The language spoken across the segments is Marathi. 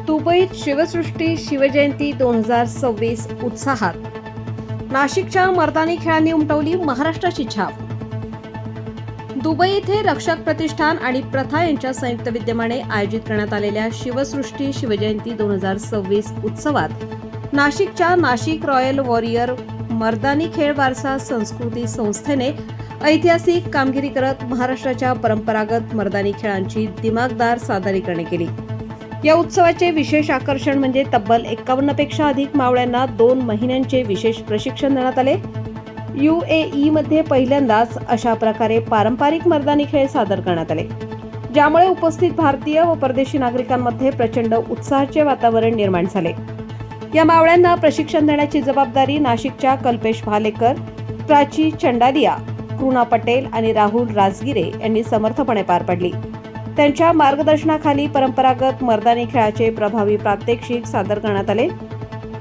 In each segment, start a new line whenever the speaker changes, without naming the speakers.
दुबईत शिवसृष्टी शिवजयंती 2026 उत्साहात. नाशिकच्या मर्दानी खेळांनी उमटवली महाराष्ट्राची छाप. दुबई येथे रक्षक प्रतिष्ठान आणि प्रथा यांच्या संयुक्त विद्यमाने आयोजित करण्यात आलेल्या शिवसृष्टी शिवजयंती 2026 उत्सवात नाशिकच्या नाशिक रॉयल वॉरियर मर्दानी खेळ वारसा संस्कृती संस्थेने ऐतिहासिक कामगिरी करत महाराष्ट्राच्या परंपरागत मर्दानी खेळांची दिमागदार सादरीकरणे केली. या उत्सवाचे विशेष आकर्षण म्हणजे तब्बल 51 पेक्षा अधिक मावळ्यांना 2 महिन्यांचे विशेष प्रशिक्षण देण्यात आले. UAE मध्ये पहिल्यांदाच अशा प्रकारे पारंपरिक मर्दानी खेळ सादर करण्यात आले, ज्यामुळे उपस्थित भारतीय व परदेशी नागरिकांमध्ये प्रचंड उत्साहाचे वातावरण निर्माण झाले. या मावळ्यांना प्रशिक्षण देण्याची जबाबदारी नाशिकच्या कल्पेश भालेकर, प्राची चंडालिया, कृणा पटेल आणि राहुल राजगिरे यांनी समर्थपणे पार पडली. त्यांच्या मार्गदर्शनाखाली परंपरागत मर्दानी खेळाचे प्रभावी प्रात्यक्षिक सादर करण्यात आले.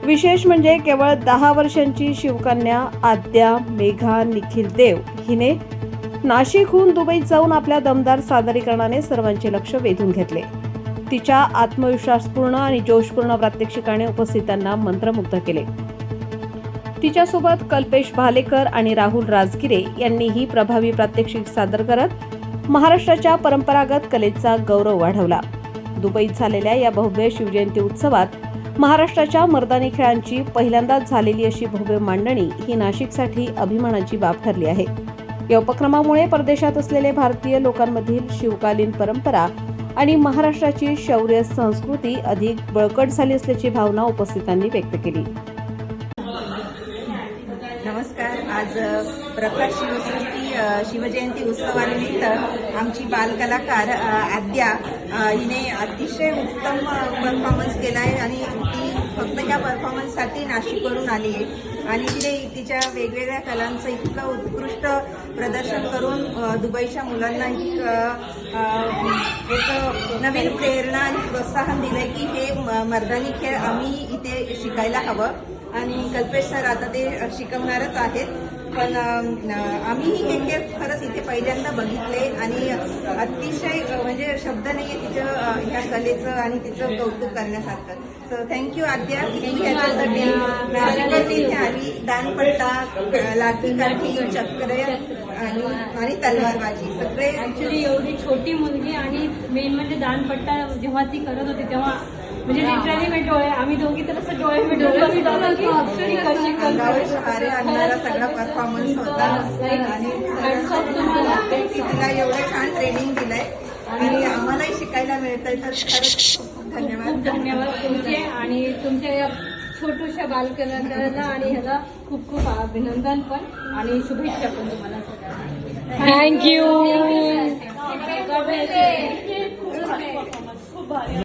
विशेष म्हणजे केवळ 10 वर्षांची शिवकन्या आद्या मेघा निखिल देव हिने नाशिकहून दुबईत जाऊन आपल्या दमदार सादरीकरणाने सर्वांचे लक्ष वेधून घेतले. तिच्या आत्मविश्वासपूर्ण आणि जोशपूर्ण प्रात्यक्षिकाने उपस्थितांना मंत्रमुग्ध केले. तिच्यासोबत कल्पेश भालेकर आणि राहुल राजगिरे यांनीही प्रभावी प्रात्यक्षिक सादर करत महाराष्ट्राच्या परंपरागत कलेचा गौरव वाढवला. दुबईत झालेल्या या भव्य शिवजयंती उत्सवात महाराष्ट्राच्या मर्दानी खेळांची पहिल्यांदाच झालेली अशी भव्य मांडणी ही नाशिकसाठी अभिमानाची बाब ठरली आहे. या उपक्रमामुळे परदेशात असलेले भारतीय लोकांमधील शिवकालीन परंपरा आणि महाराष्ट्राची शौर्य संस्कृती अधिक बळकट झाली असल्याची भावना उपस्थितांनी व्यक्त केली.
नमस्कार. आज प्रकाश शिवसृष्टी शिवजयंती उत्सवानिमित्त आमची बालकलाकार आद्या हिने अतिशय उत्तम परफॉर्मन्स केला आहे आणि ती फक्त या परफॉर्मन्ससाठी नाशिकवरून आली आहे आणि तिने तिच्या वेगवेगळ्या कलांचं इतकं उत्कृष्ट प्रदर्शन करून दुबईच्या मुलांना एक नवीन प्रेरणा आणि प्रोत्साहन दिलंय की हे मर्दानी खेळ आम्ही इथे शिकायला हवं. आणि कल्पेश सर आता ते शिकवणारच आहेत, पण आम्हीही हे खेळ खरंच इथे पहिल्यांदा बघितले आणि अतिशय म्हणजे शब्द नाहीये तिचं ह्या कलेचं आणि तिचं कौतुक करण्यासारखं. सो थँक्यू आद्या की तुम्ही ह्याच्यासाठी नाशिकवरून इथे आली. दानपट्टा, लाठी काठी, चक्र आणि तलवारबाजी सगळे.
ऍक्च्युली एवढी छोटी मुलगी आणि मेन म्हणजे दानपट्टा जेव्हा ती करत होती तेव्हा म्हणजे लिटरली मी डोळे, आम्ही दोघी तर असं डोळे मिळवले
आणणारा सगळा परफॉर्मन्स होता आणि तिला एवढं छान ट्रेनिंग दिलंय आणि आम्हालाही शिकायला मिळतंय. तर खरंच खूप धन्यवाद.
धन्यवाद तुमचे आणि तुमच्या या छोट्याशा बालकलाकाराला आणि ह्याला खूप खूप अभिनंदन पण आणि शुभेच्छा पण तुम्हाला सगळ्यांना.
थँक्यू.
खूप भारी.